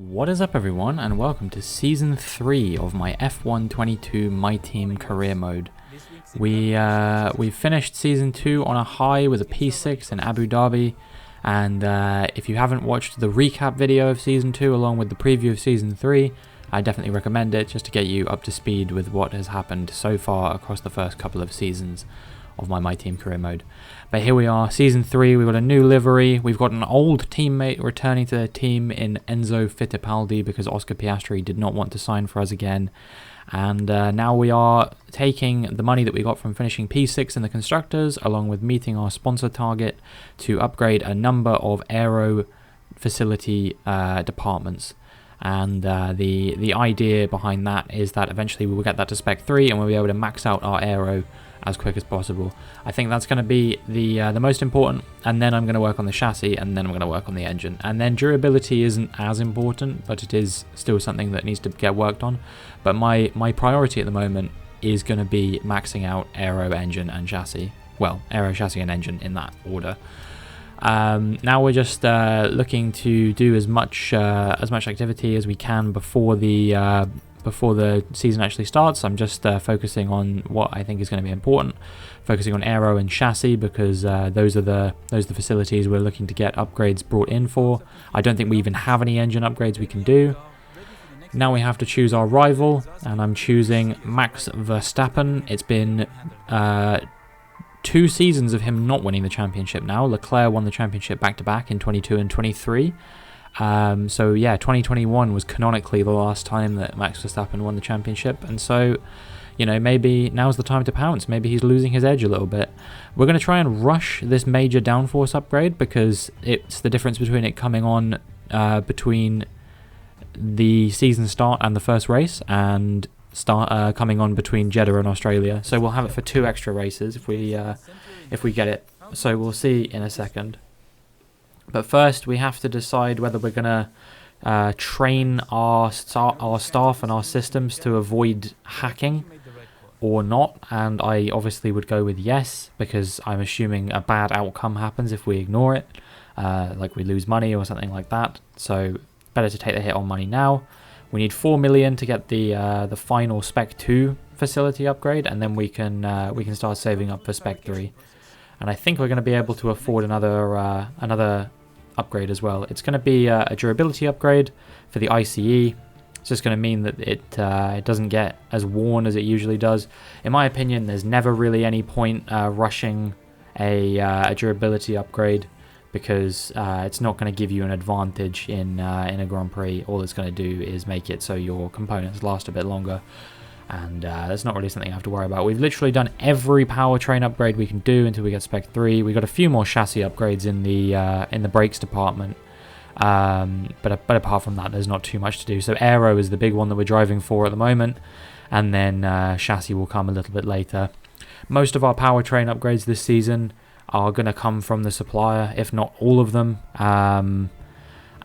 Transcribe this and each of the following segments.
What is up everyone, and welcome to Season 3 of my F1 22 My Team career mode. We finished Season 2 on a high with a P6 in Abu Dhabi, and if you haven't watched the recap video of Season 2 along with the preview of Season 3, I definitely recommend it just to get you up to speed with what has happened so far across the first couple of seasons of my Team career mode. But here we are, Season 3, we've got a new livery, we've got an old teammate returning to the team in Enzo Fittipaldi because Oscar Piastri did not want to sign for us again. And now we are taking the money that we got from finishing P6 in the Constructors, along with meeting our sponsor target, to upgrade a number of aero facility departments. And the idea behind that is that eventually we will get that to Spec 3 and we'll be able to max out our aero as quick as possible. I think that's going to be the most important, and then I'm going to work on the chassis, and then I'm going to work on the engine. And then durability isn't as important, but it is still something that needs to get worked on. But my priority at the moment is going to be maxing out aero, engine and chassis. Well, aero, chassis and engine in that order. Now we're just looking to do as much activity as we can before the season actually starts. I'm just focusing on what I think is going to be important, focusing on aero and chassis, because those are the facilities we're looking to get upgrades brought in for. I don't think we even have any engine upgrades we can do. Now we have to choose our rival, and I'm choosing Max Verstappen. It's been 2 seasons of him not winning the championship now. Leclerc won the championship back-to-back in 22 and 23. So yeah, 2021 was canonically the last time that Max Verstappen won the championship, and so, you know, maybe now's the time to pounce. Maybe he's losing his edge a little bit. We're going to try and rush this major downforce upgrade because it's the difference between it coming on between the season start and the first race, and coming on between Jeddah and Australia. So we'll have it for 2 extra races if we get it. So we'll see in a second. But first, we have to decide whether we're going to train our staff and our systems to avoid hacking or not. And I obviously would go with yes, because I'm assuming a bad outcome happens if we ignore it, like we lose money or something like that. So better to take the hit on money now. We need 4 million to get the final Spec 2 facility upgrade, and then we can start saving up for Spec 3. And I think we're going to be able to afford another upgrade as well. It's going to be a durability upgrade for the ICE. It's just going to mean that it doesn't get as worn as it usually does. In my opinion, there's never really any point rushing a durability upgrade, because it's not going to give you an advantage in a Grand Prix. All it's going to do is make it so your components last a bit longer. And that's not really something I have to worry about. We've literally done every powertrain upgrade we can do until we get Spec 3. We've got a few more chassis upgrades in the brakes department. But apart from that, there's not too much to do. So aero is the big one that we're driving for at the moment. And then chassis will come a little bit later. Most of our powertrain upgrades this season are going to come from the supplier, if not all of them.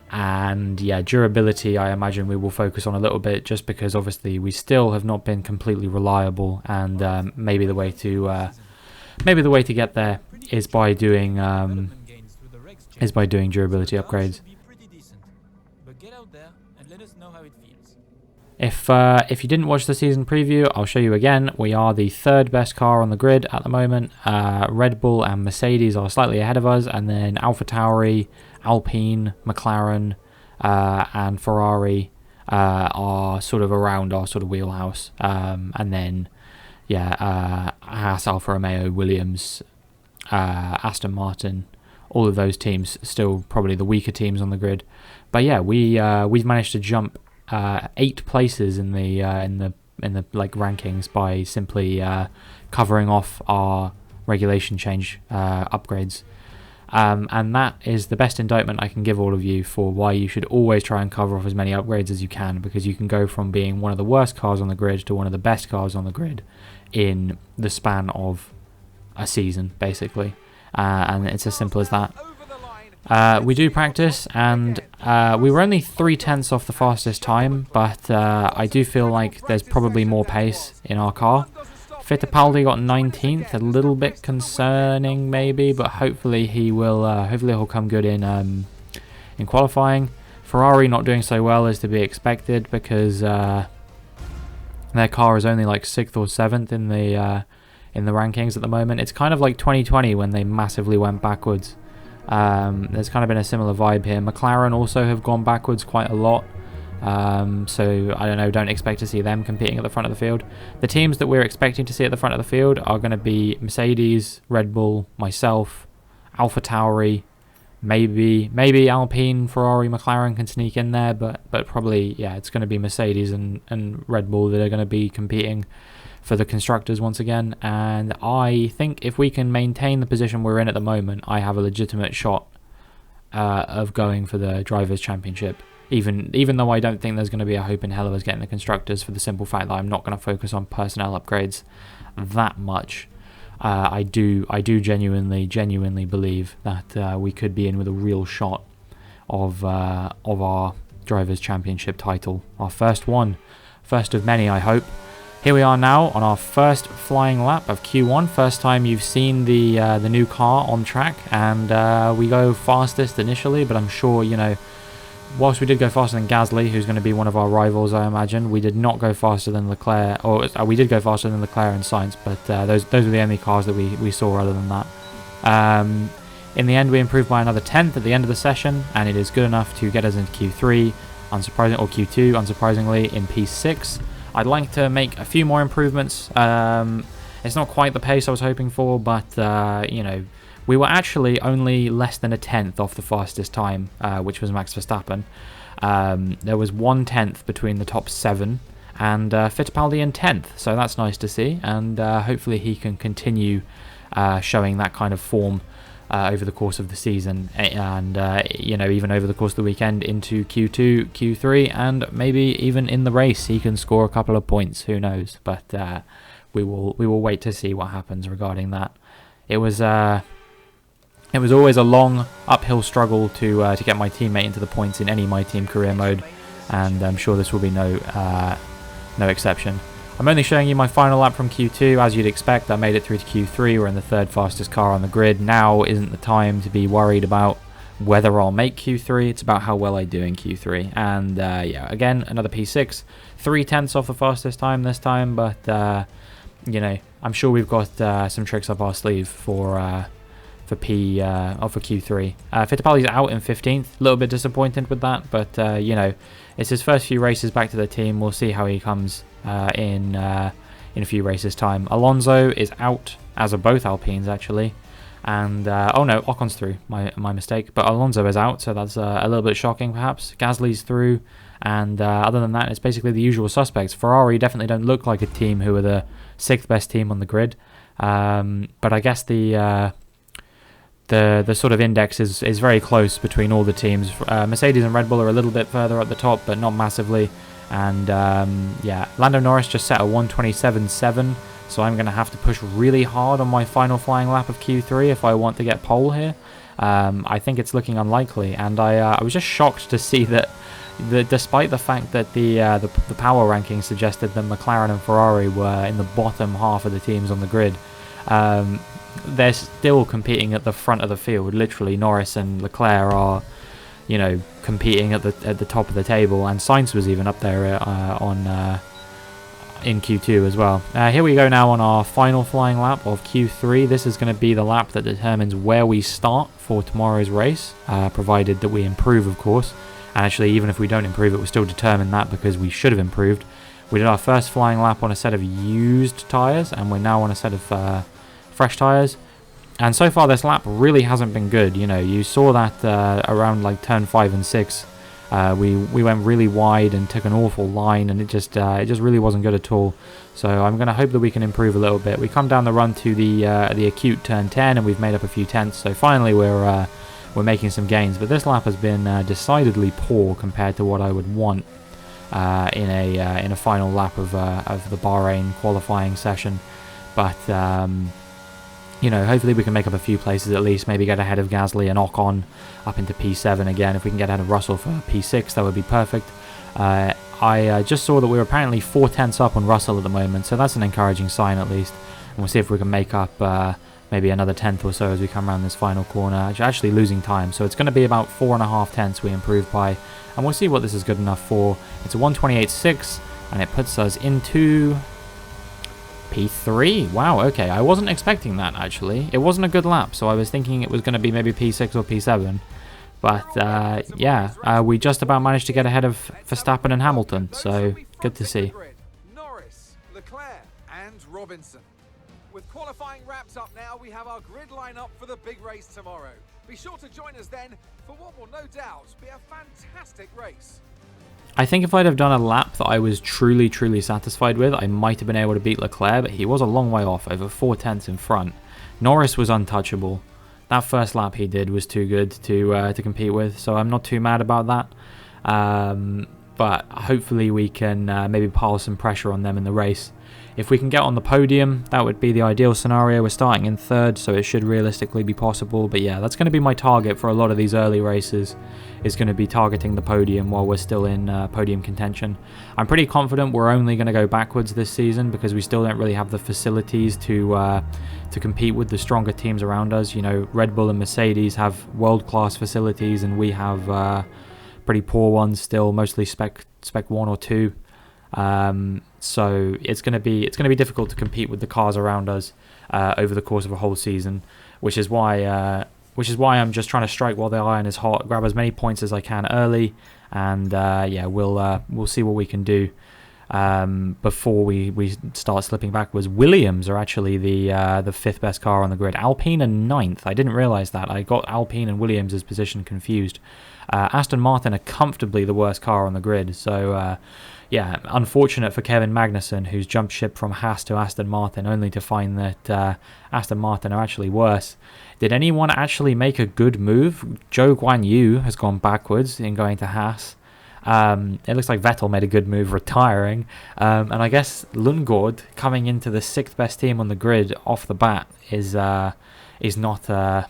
And yeah, durability I imagine we will focus on a little bit, just because obviously we still have not been completely reliable, and maybe the way to get there is by doing durability upgrades. If you didn't watch the season preview, I'll show you again. We are the 3rd best car on the grid at the moment. Red Bull and Mercedes are slightly ahead of us, and then AlphaTauri, Alpine, McLaren, and Ferrari are sort of around our sort of wheelhouse. And then, yeah, Haas, Alfa Romeo, Williams, Aston Martin, all of those teams still probably the weaker teams on the grid. But yeah, we've managed to jump 8 places in the like rankings by simply covering off our regulation change upgrades. And that is the best indictment I can give all of you for why you should always try and cover off as many upgrades as you can, because you can go from being one of the worst cars on the grid to one of the best cars on the grid in the span of a season, basically. And it's as simple as that. We do practice, and we were only 0.3 off the fastest time, but I do feel like there's probably more pace in our car. Fittipaldi got 19th, a little bit concerning maybe, but hopefully he'll come good in qualifying. Ferrari not doing so well is to be expected because their car is only like 6th or 7th in the rankings at the moment. It's kind of like 2020 when they massively went backwards. There's kind of been a similar vibe here. McLaren also have gone backwards quite a lot. So I don't know, don't expect to see them competing at the front of the field. The teams that we're expecting to see at the front of the field are going to be Mercedes, Red Bull, myself, AlphaTauri, maybe Alpine, Ferrari, McLaren can sneak in there, but probably, yeah, it's going to be Mercedes and Red Bull that are going to be competing for the constructors once again. And I think if we can maintain the position we're in at the moment, I have a legitimate shot of going for the Drivers' Championship. Even though I don't think there's going to be a hope in hell of us getting the constructors, for the simple fact that I'm not going to focus on personnel upgrades that much. I do genuinely believe that we could be in with a real shot of our Drivers' Championship title, our first one, first of many, I hope. Here we are now on our first flying lap of Q1. First time you've seen the new car on track, and we go fastest initially, but I'm sure, you know, whilst we did go faster than Gasly, who's going to be one of our rivals, I imagine, we did not go faster than Leclerc, or we did go faster than Leclerc and Sainz, but those were the only cars that we saw other than that. In the end, we improved by another 10th at the end of the session, and it is good enough to get us into Q3, or Q2, unsurprisingly, in P6. I'd like to make a few more improvements. It's not quite the pace I was hoping for, but, you know, we were actually only less than a 10th off the fastest time, which was Max Verstappen. There was 1/10 between the top 7 and Fittipaldi in 10th, so that's nice to see, and hopefully he can continue showing that kind of form over the course of the season, and you know, even over the course of the weekend into Q2, Q3, and maybe even in the race he can score a couple of points. Who knows? But we will wait to see what happens regarding that. It was always a long uphill struggle to get my teammate into the points in any My Team career mode, and I'm sure this will be no exception. I'm only showing you my final lap from Q2. As you'd expect, I made it through to Q3. We're in the 3rd fastest car on the grid. Now isn't the time to be worried about whether I'll make Q3. It's about how well I do in Q3. And yeah, again, another P6. 3/10 off the fastest time this time, but you know, I'm sure we've got some tricks up our sleeve for Q3. Fittipaldi's out in 15th. A little bit disappointed with that, but you know, it's his first few races back to the team. We'll see how he comes in a few races' time. Alonso is out, as are both Alpines actually, and oh no, Ocon's through. My mistake. But Alonso is out, so that's a little bit shocking perhaps. Gasly's through, and other than that, it's basically the usual suspects. Ferrari definitely don't look like a team who are the 6th best team on the grid, but I guess the sort of index is very close between all the teams. Mercedes and Red Bull are a little bit further at the top, but not massively. And yeah, Lando Norris just set a 1:27.7, so I'm going to have to push really hard on my final flying lap of Q3 if I want to get pole here. I think it's looking unlikely, and I was just shocked to see that despite the fact that the power rankings suggested that McLaren and Ferrari were in the bottom half of the teams on the grid, they're still competing at the front of the field. Literally, Norris and Leclerc are, you know, competing at the top of the table, and Sainz was even up there in Q2 as well. Here we go now on our final flying lap of Q3. This is going to be the lap that determines where we start for tomorrow's race, provided that we improve, of course. And actually, even if we don't improve, it will still determine that, because we should have improved. We did our first flying lap on a set of used tyres, and we're now on a set of fresh tyres. And so far this lap really hasn't been good. You know, you saw that around like turn 5 and 6, we went really wide and took an awful line, and it just really wasn't good at all. So I'm going to hope that we can improve a little bit. We come down the run to the acute turn 10, and we've made up a few tenths. So finally we're making some gains. But this lap has been decidedly poor compared to what I would want in a final lap of the Bahrain qualifying session. But you know, hopefully we can make up a few places at least, maybe get ahead of Gasly and Ocon up into P7 again. If we can get ahead of Russell for P6, that would be perfect. I just saw that we're apparently 4 tenths up on Russell at the moment, so that's an encouraging sign at least. And we'll see if we can make up maybe another tenth or so as we come around this final corner, actually losing time. So it's going to be about 4.5 tenths we improve by, and we'll see what this is good enough for. It's a 1:28.6, and it puts us into P3. Wow, okay, I wasn't expecting that actually. It wasn't a good lap, so I was thinking it was going to be maybe P6 or P7. But yeah, we just about managed to get ahead of Verstappen and Hamilton, so good to see. Norris, Leclerc and Robinson. With qualifying wrapped up now, we have our grid lineup for the big race tomorrow. Be sure to join us then for what will no doubt be a fantastic race. I think if I'd have done a lap that I was truly satisfied with, I might have been able to beat Leclerc, but he was a long way off, over 4 tenths in front. Norris was untouchable. That first lap he did was too good to compete with, so I'm not too mad about that. But hopefully we can maybe pile some pressure on them in the race. If we can get on the podium, that would be the ideal scenario. We're starting in 3rd, so it should realistically be possible. But yeah, that's going to be my target for a lot of these early races, is going to be targeting the podium while we're still in podium contention. I'm pretty confident we're only going to go backwards this season because we still don't really have the facilities to compete with the stronger teams around us. You know, Red Bull and Mercedes have world-class facilities, and we have pretty poor ones still, mostly spec 1 or 2. So it's going to be difficult to compete with the cars around us over the course of a whole season, which is why I'm just trying to strike while the iron is hot, grab as many points as I can early, and yeah, we'll see what we can do before we start slipping backwards. Williams are actually the 5th best car on the grid. Alpine and 9th. I didn't realise that. I got Alpine and Williams' position confused. Aston Martin are comfortably the worst car on the grid. So yeah, unfortunate for Kevin Magnussen, who's jumped ship from Haas to Aston Martin, only to find that Aston Martin are actually worse. Did anyone actually make a good move? Zhou Guanyu has gone backwards in going to Haas. It looks like Vettel made a good move retiring. And I guess Lundgaard coming into the 6th best team on the grid off the bat is not a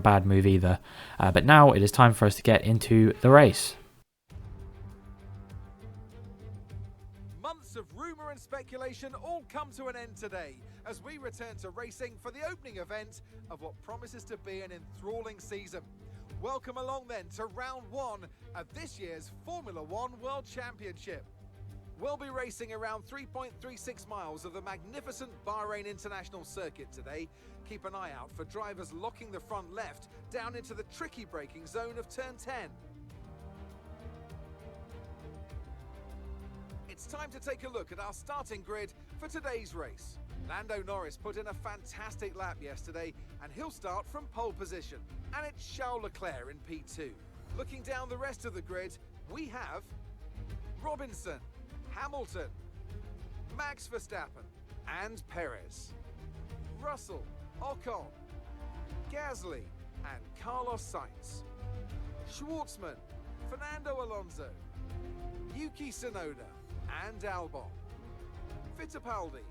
bad move either. But now it is time for us to get into the race. Months of rumour and speculation all come to an end today as we return to racing for the opening event of what promises to be an enthralling season. Welcome along then to round 1 of this year's Formula One World Championship. We'll be racing around 3.36 miles of the magnificent Bahrain International Circuit today. Keep an eye out for drivers locking the front left down into the tricky braking zone of turn 10. It's time to take a look at our starting grid for today's race. Lando Norris put in a fantastic lap yesterday, and he'll start from pole position. And it's Charles Leclerc in P2. Looking down the rest of the grid, we have Robinson, Hamilton, Max Verstappen, and Perez, Russell, Ocon, Gasly, and Carlos Sainz, Schwartzman, Fernando Alonso, Yuki Tsunoda, and Albon, Fittipaldi,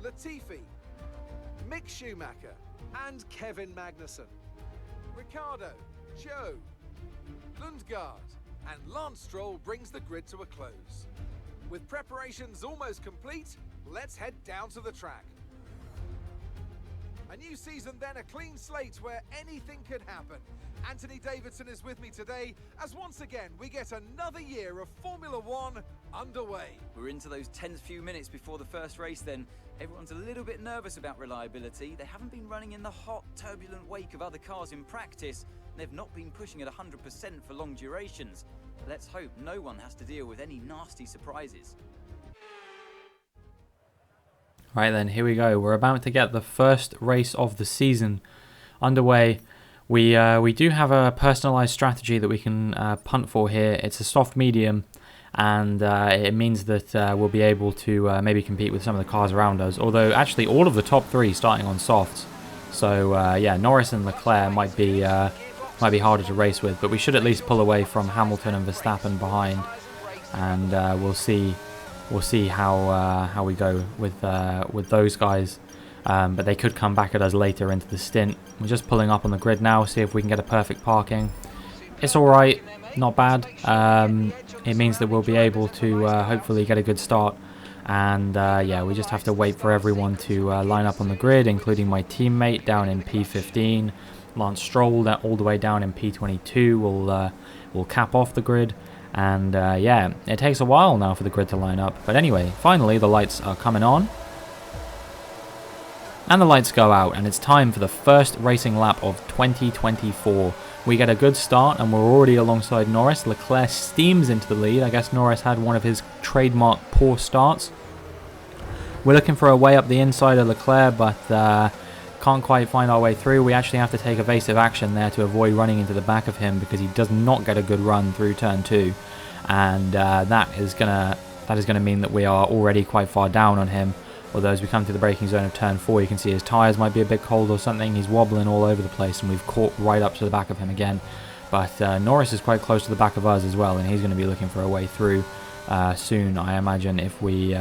Latifi, Mick Schumacher, and Kevin Magnussen, Ricciardo, Zhou, Lundgaard, and Lance Stroll brings the grid to a close. With preparations almost complete, let's head down to the track. A new season then, a clean slate where anything could happen. Anthony Davidson is with me today as once again we get another year of Formula One underway. We're into those tense few minutes before the first race then. Everyone's a little bit nervous about reliability. They haven't been running in the hot, turbulent wake of other cars in practice. They've not been pushing at 100% for long durations. Let's hope no one has to deal with any nasty surprises. Right then, here we go. We're about to get the first race of the season underway. We do have a personalized strategy that we can punt for here. It's a soft medium, and it means that we'll be able to maybe compete with some of the cars around us. Although actually all of the top 3 starting on softs. So yeah, Norris and Leclerc might be harder to race with, but we should at least pull away from Hamilton and Verstappen behind, and we'll see how we go with those guys. But they could come back at us later into the stint. We're just pulling up on the grid now, see if we can get a perfect parking. It's alright, not bad. It means that we'll be able to hopefully get a good start And yeah, we just have to wait for everyone to line up on the grid, including my teammate down in P15. Lance Stroll all the way down in P22 will cap off the grid. And yeah, it takes a while now for the grid to line up. But anyway, finally the lights are coming on. And the lights go out, and it's time for the first racing lap of 2024. We get a good start, and we're already alongside Norris. Leclerc steams into the lead. I guess Norris had one of his trademark poor starts. We're looking for a way up the inside of Leclerc, but can't quite find our way through. We actually have to take evasive action there to avoid running into the back of him, because he does not get a good run through turn 2. And that is gonna mean that we are already quite far down on him. Although as we come to the braking zone of turn 4, you can see his tyres might be a bit cold or something. He's wobbling all over the place, and we've caught right up to the back of him again. But Norris is quite close to the back of us as well, and he's going to be looking for a way through soon, I imagine, if we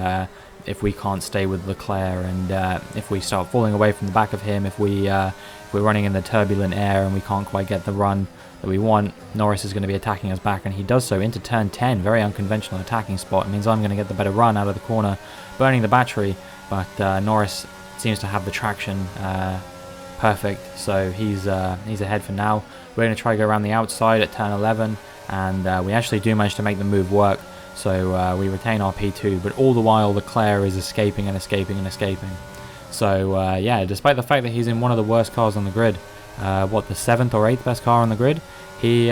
can't stay with Leclerc, and if we start falling away from the back of him, if we're running in the turbulent air and we can't quite get the run that we want, Norris is going to be attacking us back, and he does so into turn 10. Very unconventional attacking spot. It means I'm going to get the better run out of the corner, burning the battery. But Norris seems to have the traction perfect, so he's ahead for now. We're going to try to go around the outside at turn 11, and we actually do manage to make the move work, so we retain our P2, but all the while Leclerc is escaping and escaping and escaping. So yeah, despite the fact that he's in one of the worst cars on the grid, the 7th or 8th best car on the grid, he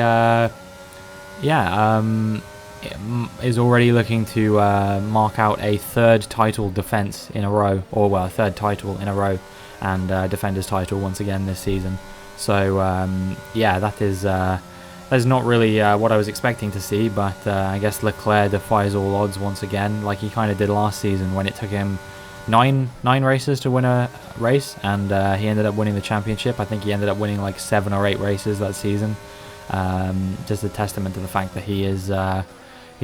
is already looking to mark out a third title defense in a row, or well, a third title in a row, and defend his title once again this season. So yeah, that is not really what I was expecting to see, but I guess Leclerc defies all odds once again, like he kind of did last season when it took him nine races to win a race, and he ended up winning the championship. I think he ended up winning like 7 or 8 races that season. Just a testament to the fact that he's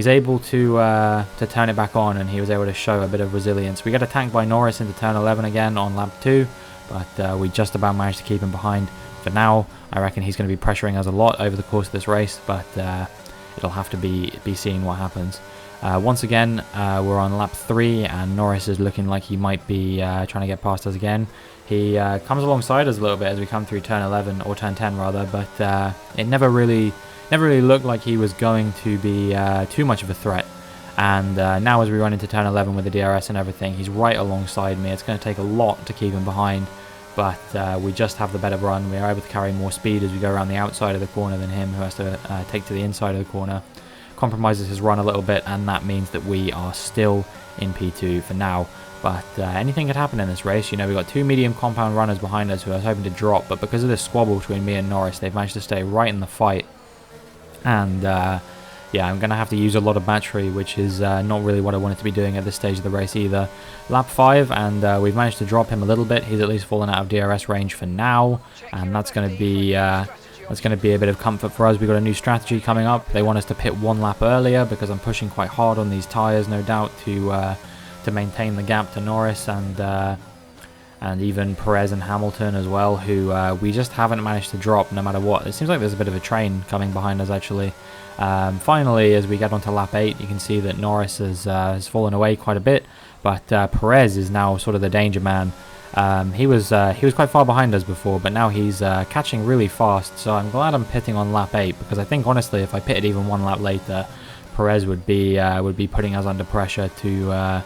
able to turn it back on, and he was able to show a bit of resilience. We get attacked by Norris into turn 11 again on lap 2, but we just about managed to keep him behind. For now, I reckon he's going to be pressuring us a lot over the course of this race, but it'll have to be seen what happens. Once again, we're on lap 3, and Norris is looking like he might be trying to get past us again. He comes alongside us a little bit as we come through turn 11, or turn 10 rather, but it never really looked like he was going to be too much of a threat. And now as we run into turn 11 with the DRS and everything, he's right alongside me. It's going to take a lot to keep him behind, but we just have the better run. We are able to carry more speed as we go around the outside of the corner than him, who has to take to the inside of the corner. Compromises his run a little bit, and that means that we are still in P2 for now. But anything could happen in this race. You know, we've got 2 medium compound runners behind us who I was hoping to drop, but because of this squabble between me and Norris, they've managed to stay right in the fight. And yeah, I'm going to have to use a lot of battery, which is not really what I wanted to be doing at this stage of the race either. Lap 5, and we've managed to drop him a little bit. He's at least fallen out of DRS range for now, and that's going to be a bit of comfort for us. We've got a new strategy coming up. They want us to pit 1 lap earlier, because I'm pushing quite hard on these tyres, no doubt, to maintain the gap to Norris and even Perez and Hamilton as well, who we just haven't managed to drop no matter what. It seems like there's a bit of a train coming behind us actually. Finally, as we get onto lap 8, you can see that Norris has fallen away quite a bit, but Perez is now sort of the danger man. He was quite far behind us before, but now he's catching really fast, so I'm glad I'm pitting on lap 8, because I think honestly if I pitted even 1 lap later, Perez would be putting us under pressure to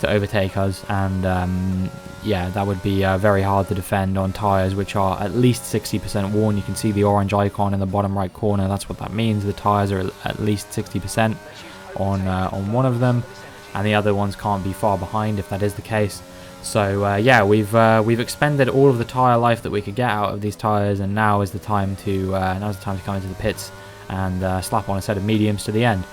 overtake us, and yeah, that would be very hard to defend on tyres which are at least 60% worn. You can see the orange icon in the bottom right corner. That's what that means. The tyres are at least 60% on one of them, and the other ones can't be far behind if that is the case. So yeah, we've expended all of the tyre life that we could get out of these tyres, and now is the time to come into the pits and slap on a set of mediums to the end.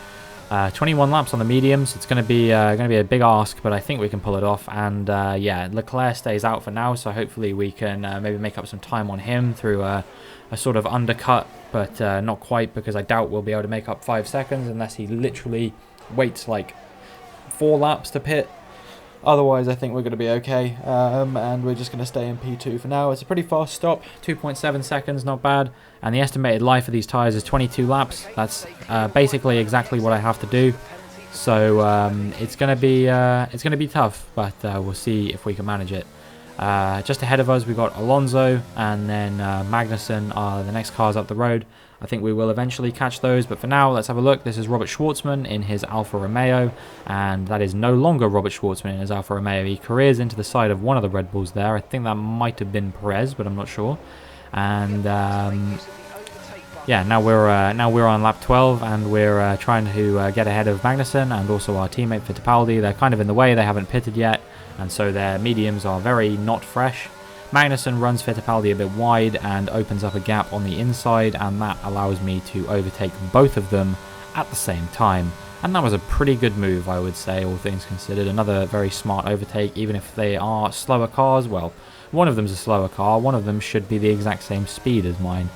21 laps on the mediums. It's going to be a big ask, but I think we can pull it off. And yeah, Leclerc stays out for now, so hopefully we can maybe make up some time on him through a sort of undercut, but not quite, because I doubt we'll be able to make up 5 seconds unless he literally waits like 4 laps to pit. Otherwise, I think we're going to be okay, and we're just going to stay in P2 for now. It's a pretty fast stop, 2.7 seconds, not bad, and the estimated life of these tyres is 22 laps. That's basically exactly what I have to do. So it's gonna be tough, but we'll see if we can manage it. Just ahead of us, we've got Alonso and then Magnussen are the next cars up the road. I think we will eventually catch those, but for now, let's have a look. This is Robert Schwartzman in his Alfa Romeo, and that is no longer Robert Schwartzman in his Alfa Romeo. He careers into the side of one of the Red Bulls there. I think that might have been Perez, but I'm not sure. And yeah, now we're on lap 12, and we're trying to get ahead of Magnussen and also our teammate Fittipaldi. They're kind of in the way; they haven't pitted yet, and so their mediums are very not fresh. Magnussen runs Fittipaldi a bit wide and opens up a gap on the inside, and that allows me to overtake both of them at the same time. And that was a pretty good move, I would say, all things considered. Another very smart overtake, even if they are slower cars. Well, one of them's a slower car, one of them should be the exact same speed as mine.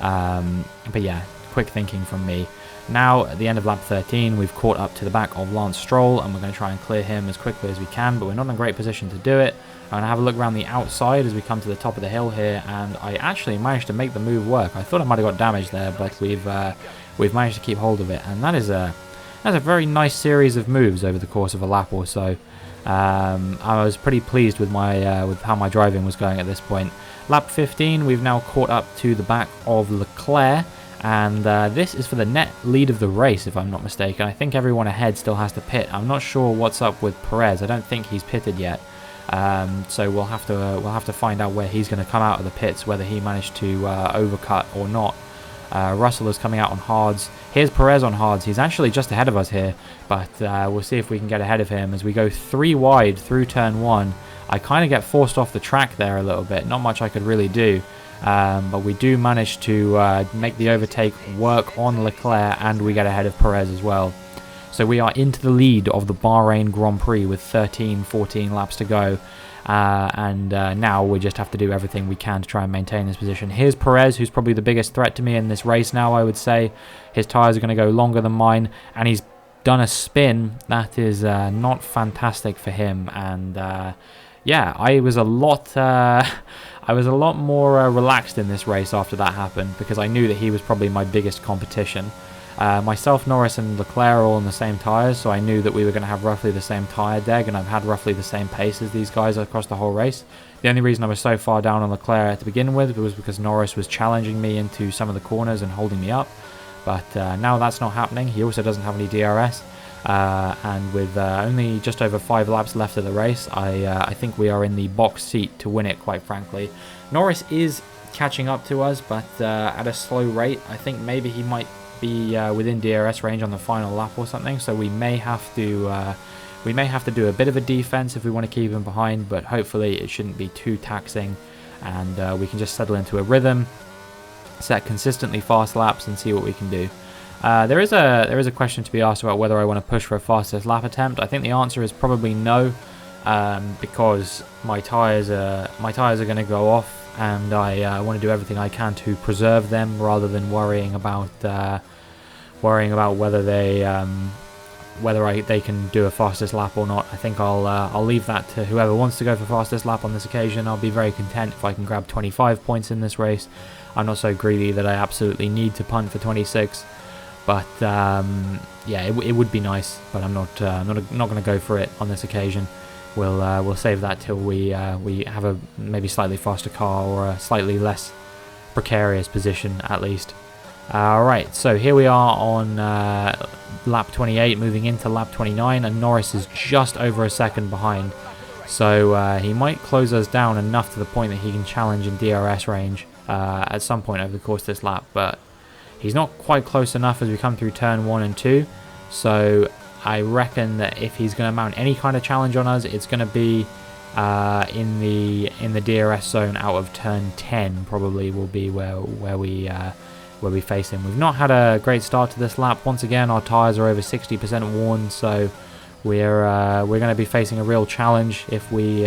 But yeah, quick thinking from me. Now, at the end of lap 13, we've caught up to the back of Lance Stroll, and we're going to try and clear him as quickly as we can, but we're not in a great position to do it. I'm going to have a look around the outside as we come to the top of the hill here, and I actually managed to make the move work. I thought I might have got damaged there, but we've managed to keep hold of it, and that's a very nice series of moves over the course of a lap or so. I was pretty pleased with with how my driving was going at this point. Lap 15, we've now caught up to the back of Leclerc, and this is for the net lead of the race, if I'm not mistaken. I think everyone ahead still has to pit. I'm not sure what's up with Perez. I don't think he's pitted yet. So we'll have to find out where he's going to come out of the pits, whether he managed to overcut or not. Russell is coming out on hards. Here's Perez on hards. He's actually just ahead of us here, but we'll see if we can get ahead of him as we go 3 wide through turn 1. I kind of get forced off the track there a little bit. Not much I could really do, but we do manage to make the overtake work on Leclerc, and we get ahead of Perez as well. So we are into the lead of the Bahrain Grand Prix with 13-14 laps to go. And now we just have to do everything we can to try and maintain this position. Here's Perez, who's probably the biggest threat to me in this race now, I would say. His tyres are going to go longer than mine, and he's done a spin that is not fantastic for him. And yeah, I was a lot more relaxed in this race after that happened, because I knew that he was probably my biggest competition. Myself, Norris and Leclerc are all on the same tyres, so I knew that we were going to have roughly the same tyre deg, and I've had roughly the same pace as these guys across the whole race. The only reason I was so far down on Leclerc to begin with was because Norris was challenging me into some of the corners and holding me up, but now that's not happening. He also doesn't have any DRS, and with only just over 5 laps left of the race, I think we are in the box seat to win it, quite frankly. Norris is catching up to us, but at a slow rate. I think maybe he might be within DRS range on the final lap or something, so we may have to do a bit of a defense if we want to keep him behind, but hopefully it shouldn't be too taxing, and we can just settle into a rhythm, set consistently fast laps, and see what we can do. There is a question to be asked about whether I want to push for a fastest lap attempt. I think the answer is probably no, because my tires are going to go off, and I want to do everything I can to preserve them rather than worrying about whether they can do a fastest lap or not. I think I'll leave that to whoever wants to go for fastest lap on this occasion. I'll be very content if I can grab 25 points in this race. I'm not so greedy that I absolutely need to punt for 26, but yeah, it would be nice, but I'm not going to go for it on this occasion. We'll save that till we have a maybe slightly faster car or a slightly less precarious position at least. Alright, so here we are on lap 28, moving into lap 29, and Norris is just over a second behind. So he might close us down enough to the point that he can challenge in DRS range at some point over the course of this lap, but he's not quite close enough as we come through turn 1 and 2. So I reckon that if he's going to mount any kind of challenge on us, it's going to be in the DRS zone out of turn 10. Probably will be where we face him. We've not had a great start to this lap. Once again, our tyres are over 60% worn, so we're going to be facing a real challenge if we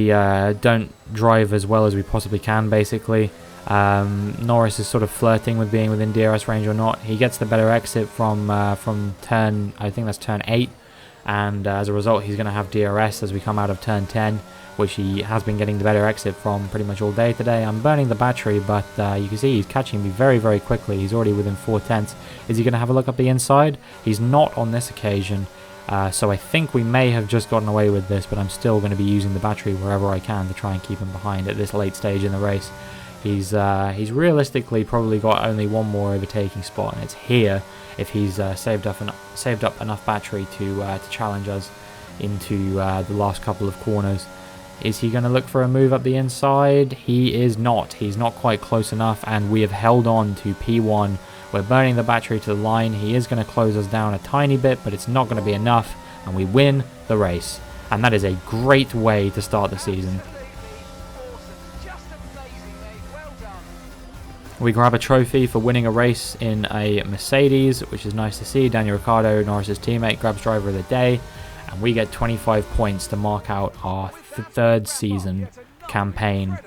don't drive as well as we possibly can, basically. Norris is sort of flirting with being within DRS range or not. He gets the better exit from turn, I think that's turn 8, and as a result he's going to have DRS as we come out of turn 10. which he has been getting the better exit from pretty much all day today. I'm burning the battery, but you can see he's catching me very, very quickly. He's already within 4/10. Is he going to have a look up the inside? He's not on this occasion. So I think we may have just gotten away with this, but I'm still going to be using the battery wherever I can to try and keep him behind at this late stage in the race. He's realistically probably got only one more overtaking spot, and it's here if he's saved up enough battery to challenge us into the last couple of corners. Is he going to look for a move up the inside? He is not. He's not quite close enough, and we have held on to P1. We're burning the battery to the line. He is going to close us down a tiny bit, but it's not going to be enough, and we win the race. And that is a great way to start the season. We grab a trophy for winning a race in a Mercedes, which is nice to see. Daniel Ricciardo, Norris's teammate, grabs driver of the day, and we get 25 points to mark out our third season campaign.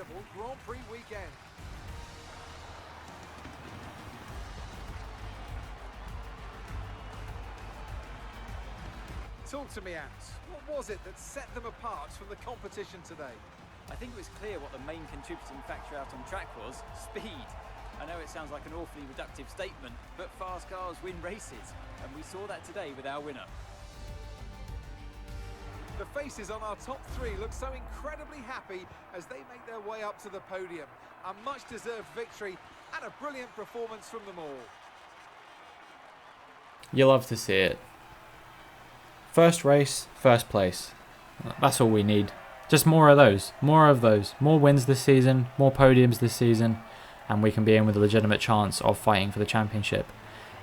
Talk to me, Ant. What was it that set them apart from the competition today? I think it was clear what the main contributing factor out on track was: speed. I know it sounds like an awfully reductive statement, but fast cars win races, and we saw that today with our winner. The faces on our top three look so incredibly happy as they make their way up to the podium. A much-deserved victory and a brilliant performance from them all. You love to see it. First race, first place. That's all we need. Just more of those. More of those. More wins this season, more podiums this season, and we can be in with a legitimate chance of fighting for the championship.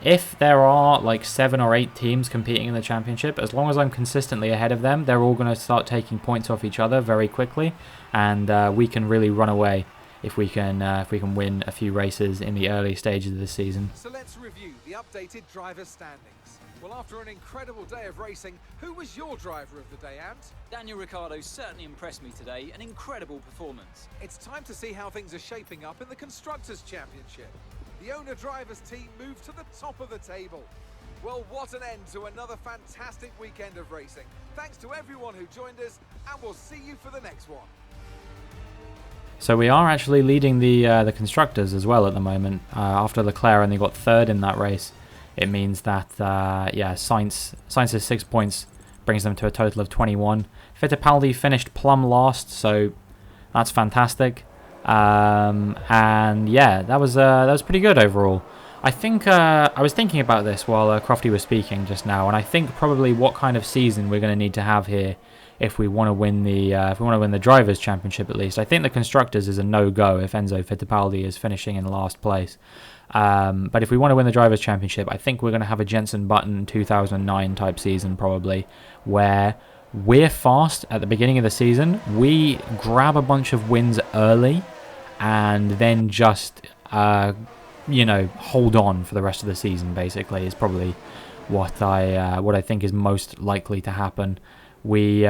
If there are like 7 or 8 teams competing in the championship, as long as I'm consistently ahead of them, they're all going to start taking points off each other very quickly, and we can really run away if we can win a few races in the early stages of the season. So let's review the updated driver standings. Well, after an incredible day of racing, who was your driver of the day, Ant? Daniel Ricciardo certainly impressed me today. An incredible performance. It's time to see how things are shaping up in the Constructors' Championship. The owner-drivers team moved to the top of the table. Well, what an end to another fantastic weekend of racing. Thanks to everyone who joined us, and we'll see you for the next one. So we are actually leading the constructors as well at the moment. After Leclerc only got third in that race, it means that Sainz's 6 points brings them to a total of 21. Fittipaldi finished plumb last, so that's fantastic. And yeah, that was pretty good overall. I think I was thinking about this while Crofty was speaking just now, and I think probably what kind of season we're going to need to have here if we want to win the drivers' championship at least. I think the constructors is a no-go if Enzo Fittipaldi is finishing in last place. But if we want to win the drivers' championship, I think we're going to have a Jenson Button 2009 type season probably, where we're fast at the beginning of the season, we grab a bunch of wins early, and then just hold on for the rest of the season. Basically, is probably what I think is most likely to happen. We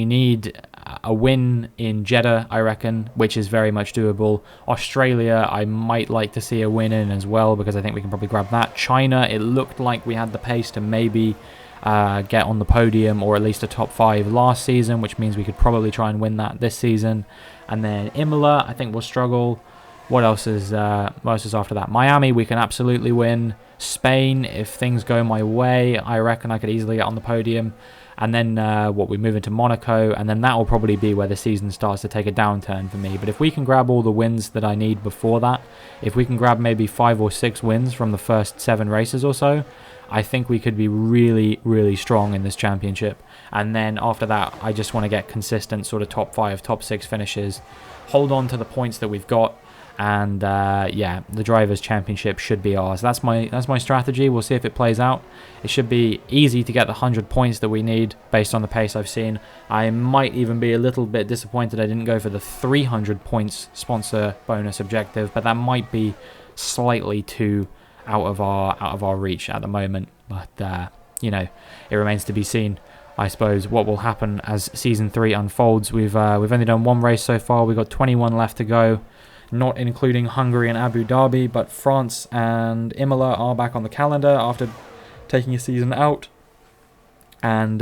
need a win in Jeddah, I reckon, which is very much doable. Australia, I might like to see a win in as well, because I think we can probably grab that. China, it looked like we had the pace to maybe get on the podium, or at least a top 5 last season, which means we could probably try and win that this season. And then Imola, I think we'll struggle. What else is after that? Miami, we can absolutely win. Spain, if things go my way, I reckon I could easily get on the podium. And then we move into Monaco, and then that will probably be where the season starts to take a downturn for me. But if we can grab all the wins that I need before that, if we can grab maybe 5 or 6 wins from the first 7 races or so, I think we could be really, really strong in this championship. And then after that, I just want to get consistent sort of top 5, top 6 finishes, hold on to the points that we've got, and the drivers' championship should be ours. That's my strategy. We'll see if it plays out. It should be easy to get the 100 points that we need based on the pace I've seen. I might even be a little bit disappointed I didn't go for the 300 points sponsor bonus objective, but that might be slightly too out of our reach at the moment. But it remains to be seen, I suppose, what will happen as season 3 unfolds. We've only done 1 race so far. We've got 21 left to go, not including Hungary and Abu Dhabi, but France and Imola are back on the calendar after taking a season out. And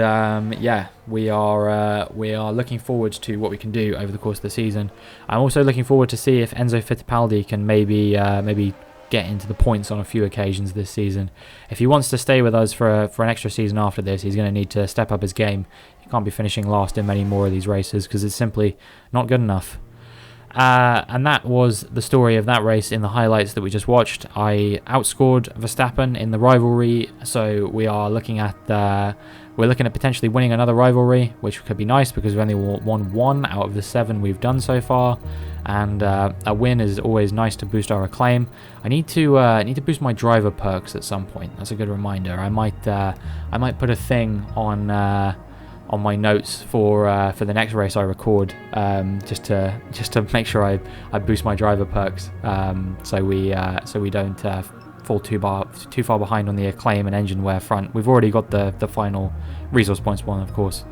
yeah, we are looking forward to what we can do over the course of the season. I'm also looking forward to see if Enzo Fittipaldi can maybe get into the points on a few occasions this season. If he wants to stay with us for an extra season after this, he's going to need to step up his game. He can't be finishing last in many more of these races because it's simply not good enough. And that was the story of that race in the highlights that we just watched. I outscored Verstappen in the rivalry, so we are looking at potentially winning another rivalry, which could be nice because we've only won 1 out of the 7 we've done so far, and a win is always nice to boost our acclaim. I need to boost my driver perks at some point. That's a good reminder. I might put a thing on my notes for the next race I record, just to make sure I boost my driver perks, so we don't fall too far behind on the acclaim and engine wear front. We've already got the final resource points one, of course,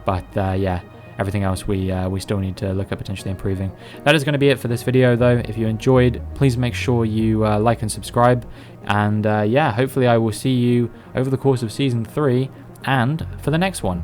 but yeah, everything else we still need to look at potentially improving. That is going to be it for this video, though. If you enjoyed, please make sure you like and subscribe, and yeah, hopefully I will see you over the course of season 3 and for the next one.